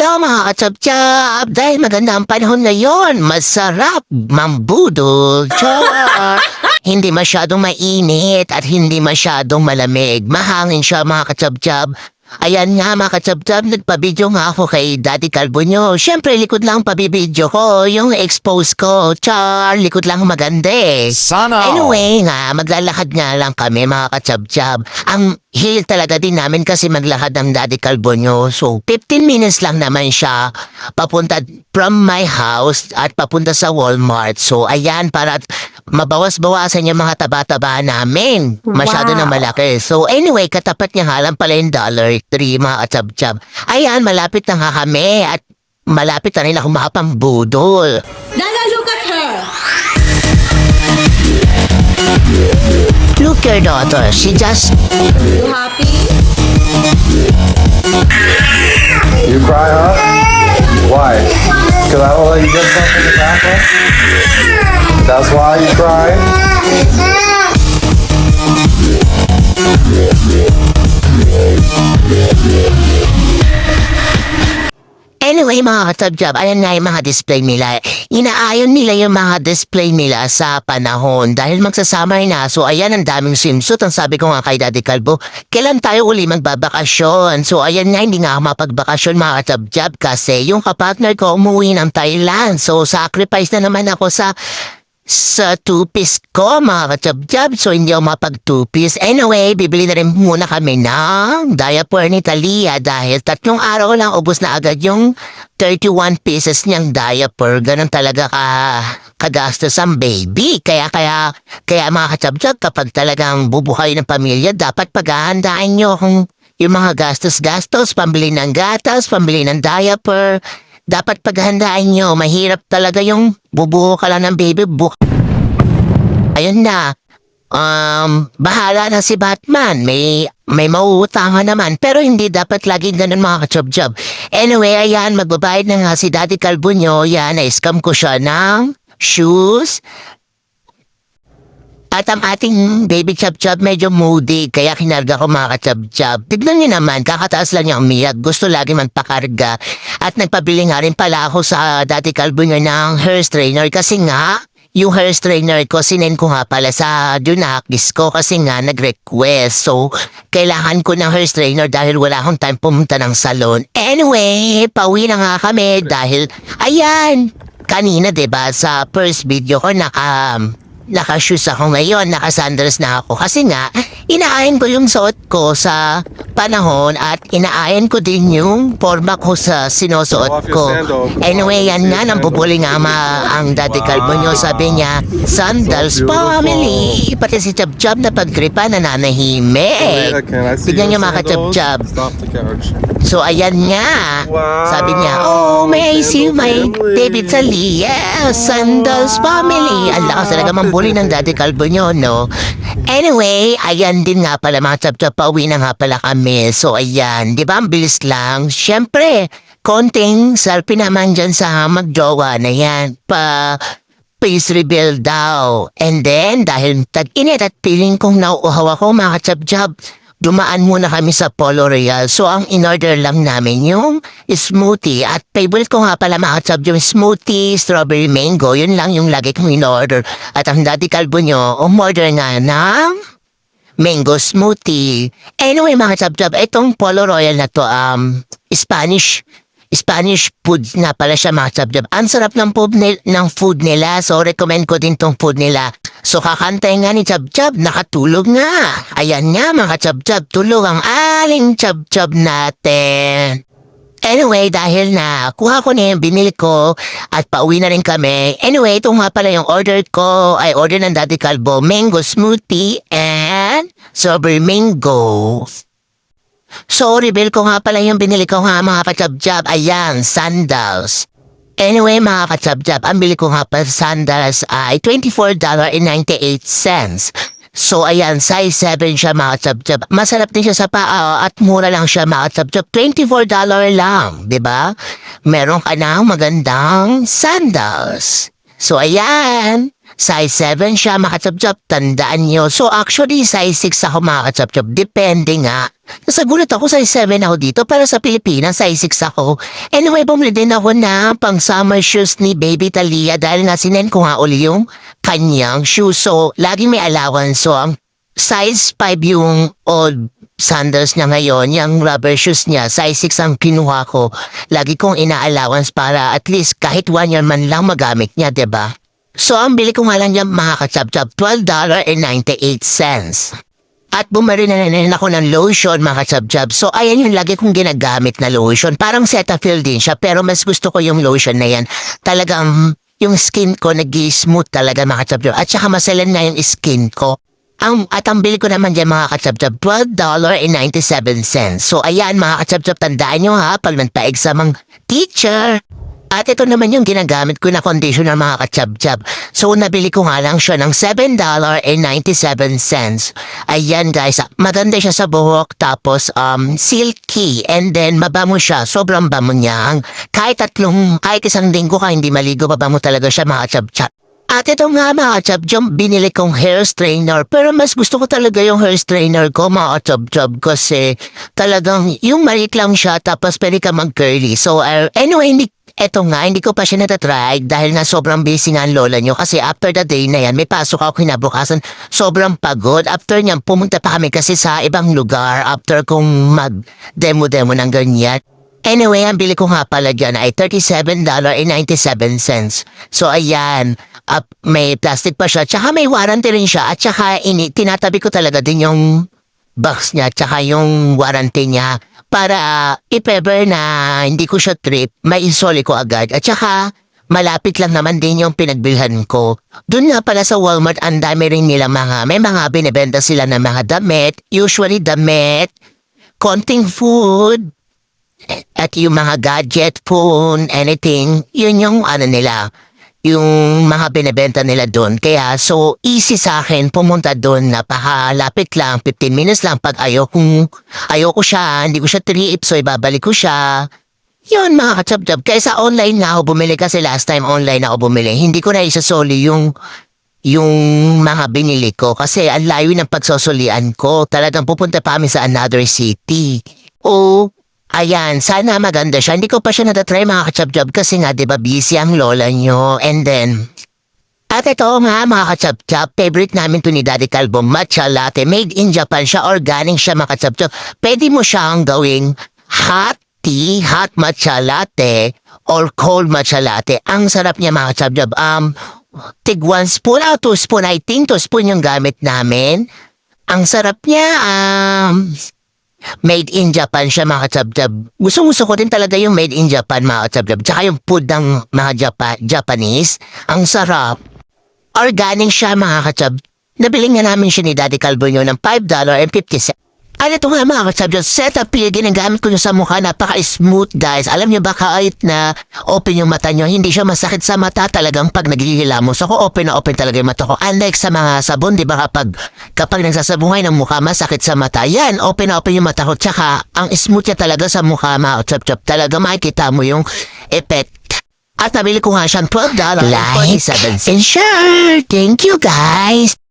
Hello mga katsap-tsap! Dahil maganda ang panahon ngayon, masarap mambudol. Char! Hindi masyadong mainit at hindi masyadong malamig. Mahangin siya mga katsap-tsap. Ayan nga mga katsap-tsap, nagpa-video nga ako kay Daddy Calvo nyo. Siyempre, likod lang pabibideo ko, yung expose ko. Char, likod lang maganda eh. Sana all. Anyway nga, maglalakad nga lang kami mga katsab-tsab. Ang hill talaga din namin kasi maglakad ng Daddy Calvo nyo. So, 15 minutes lang naman siya papunta from my house at papunta sa Walmart. So, ayan, para mabawas-bawasan yung mga taba-taba namin. Masyado na malaki. So, anyway, katapat niya nga lang pala yung $3 mga katsab-tsab. Ayan, malapit na nga kami at malapit na rin ako makapambudol. Dada, look at her! Look your daughter, she just... You happy? You cry, huh? Why? Because I don't let you get something in the bathroom? That's why you cry? Anyway mga katabjab, ayan nga yung mga display nila. Inaayon nila yung mga display nila sa panahon dahil magsasummer na. So ayan, ang daming swimsuit. Ang sabi ko nga kay Daddy Calvo, kailan tayo uli magbabakasyon? So ayan nga, hindi nga ako mapagbakasyon mga katabjab kasi yung kapartner ko umuwi ng Thailand. So sacrifice na naman ako sa two-piece ko mga katsab-tsab. So hindi ako mapag two-piece. Anyway, bibili na rin muna kami ng diaper ni Talia dahil 3 araw lang ubos na agad yung 31 pieces niyang diaper. Ganon talaga kagastos ang baby. Kaya mga katsab-tsab, kapag talagang bubuhay ng pamilya, dapat paghahandaan nyo kung yung mga gastos-gastos, pambili ng gatas, pambili ng diaper. Dapat paghandaan nyo, mahirap talaga yung bubuho ka lang ng baby book. Ayun na, bahala na si Batman, may mauutangan naman, pero hindi dapat laging ganun mga katsab-tsab. Anyway, ayan, magbabayad na nga si Daddy Calvo nyo, yan, na-scam ko siya ng shoes. At ang ating baby chab-chab medyo moody, kaya kinarga ko mga ka-chab-chab. Tignan niyo naman, kakataas lang niya umiyak, gusto lagi man pakarga. At nagpabili nga rin pala ako sa Daddy Calvo niya ng hair strainer kasi nga, yung hair strainer ko, sinend ko nga pala sa Junakis ko kasi nga nag-request. So, kailangan ko ng hair strainer dahil wala akong time pumunta ng salon. Anyway, pauwi na nga kami dahil, ayan, kanina 'di ba sa first video ko naka-shoes ako ngayon, naka-sandals na ako. Kasi nga, inaayon ko yung suot ko sa panahon at inaayon ko din yung forma ko sa sinusuot ko. Anyway, yan nga, nambubuli nga ang Daddy Calvo nyo. Sabi niya, sandals family. Pati si Chab-Chab na pagkripa na nanahimik. Tignan niyo mga ka-Chab-Chab. So, ayan nga. Sabi niya, oh, may I see my baby Talia. Sandals family. Ang lakas talaga mambuli ng Daddy Calvo nyo, no? Anyway, ayan din nga pala mga chap-chap, pauwi na nga pala kami. So, ayan, di ba, ang bilis lang. Siyempre, konting selfie naman dyan sa magjowa na yan. Face reveal daw. And then, dahil tag-init at feeling kong nauuhaw ako mga chap-chap, dumaan muna kami sa Polo Real. So, ang in-order lang namin yung smoothie. At favorite ko nga pala mga chab, yung smoothie, strawberry mango. Yun lang yung lagi kong in-order. At ang Daddy Calvo nyo, umorder nga ng mango smoothie. Anyway mga chab-chab, itong Polo Royal na to, Spanish food na pala siya mga chab-chab. Ang sarap ng food nila. So, recommend ko din tong food nila. So, kakantay nga ni Chab-Chab, nakatulog nga. Ayan nga mga Chab-Chab, tulog ang aling Chab-Chab natin. Anyway, dahil na kuha ko na yung binili ko at pauwi na rin kami. Anyway, ito nga pala yung order ng Daddy Calvo, mango smoothie and strawberry mango. So, reveal ko nga pala yung binili ko nga mga ka-Chab-Chab. Ayan, sandals. Anyway, mga ka-Chab-Chab, ang bili ko nga pa sandals ay $24.98. So, ayan, size 7 siya mga ka-Chab-Chab. Masarap din siya sa paa at mura lang siya mga ka-Chab-Chab. $24 lang, di ba? Meron ka ng magandang sandals. So, ayan. size 7 siya mga katsap-tsap, tandaan nyo. So actually size 6 ako mga katsap-tsap, depende nga. Nasagulat ako size 7 ako dito, pero sa Pilipinas size 6 ako. Anyway, bumili din ako na pang summer shoes ni Baby Talia dahil nga sinend ko nga uli yung kanyang shoes. So laging may allowance. So ang size 5 yung old sandals niya ngayon, yung rubber shoes niya, size 6 ang kinuha ko. Lagi kong ina-allowance para at least kahit 1 year man lang magamit niya, 'di ba? So ang bili ko nga lang yan mga katsab-tsab, $12.98. At bumari na rin ako ng lotion mga katsab-tsab. So ayan yung lagi kong ginagamit na lotion. Parang Cetaphil din siya, pero mas gusto ko yung lotion na yan. Talagang yung skin ko nag-smooth talaga mga katsab-tsab. At saka masalan na yung skin ko. At ang bili ko naman dyan mga katsab-tsab, $12.97. So ayan mga katsab-tsab, tandaan nyo ha, pag nagpa-exam ang teacher. At ito naman yung ginagamit ko na conditioner mga katsab-tsab. So nabili ko nga lang siya ng $7.97. Ayan guys, maganda siya sa buhok, tapos silky, and then mabango siya, sobrang bango niya. Kahit isang linggo ka hindi maligo, mabango talaga siya mga katsab-tsab. At ito nga mga katsab-tsab, binili kong hair straightener. Pero mas gusto ko talaga yung hair straightener ko mga katsab-tsab kasi talagang yung maliit lang siya tapos pwede ka mag-curly. So anyway, hindi ko pa siya natatry dahil nga sobrang busy nga ang lola nyo. Kasi after the day na yan, may pasok ako kinabukasan. Sobrang pagod. After niyan, pumunta pa kami kasi sa ibang lugar after kong mag-demo-demo ng ganyan. Anyway, ang bili ko nga pala dyan ay $37.97. So ayan, may plastic pa siya, tsaka may warranty rin siya, at tsaka tinatabi ko talaga din yung box niya, tsaka yung warranty niya, para if ever na hindi ko siya trip, may insoli ko agad, at tsaka malapit lang naman din yung pinagbilhan ko. Doon nga pala sa Walmart, ang dami rin nila may mga binibenta sila ng mga damit, usually damit, konting food, at yung mga gadget, phone, anything, yun yung nila, yung mga binibenta nila doon. Kaya so easy sa akin pumunta doon, napakalapit lang, 15 minutes lang pag ayoko siya, hindi ko siya trip, so ibabalik ko siya. Yun mga katsab-tsab, kaysa online na ako bumili kasi last time online ako bumili, hindi ko na isasoli yung mga binili ko kasi ang layo ng pagsosolian ko, talagang pupunta pa kami sa another city. Ayan, sana maganda siya. Hindi ko pa siya natatry mga katsab-tsab kasi nga diba busy ang lola nyo. And then, at ito nga mga katsab-tsab, favorite namin to ni Daddy Calvo, matcha latte. Made in Japan siya, organic siya mga katsab-tsab. Pwede mo siyang gawing hot tea, hot matcha latte, or cold matcha latte. Ang sarap niya mga katsab-tsab. Tig 1 spoon o 2 spoon, I think 2 spoon yung gamit namin. Ang sarap niya, made in Japan siya mga katsab-tsab. Gusto ko din talaga yung made in Japan mga katsab-tsab. Tsaka yung food ng mga Japanese. Ang sarap. Organic siya mga katsab. Nabili nga namin siya ni Daddy Calvo nyo ng $5.50. At ito nga mga katsab-tsab, Cetaphil, ginagamit ko nyo sa mukha, napaka-smooth guys. Alam nyo ba kahit na open yung mata nyo, hindi siya masakit sa mata talagang pag naghihilamos. Ako open na open talaga yung mata ko. Unlike sa mga sabon, di ba kapag nagsasabungay ng mukha, masakit sa mata. Yan, open na open yung mata ko. Tsaka, ang smooth niya talaga sa mukha mga katsab-tsab. Talaga makikita mo yung effect. At nabili ko nga siyang $12.47. And sure, thank you guys.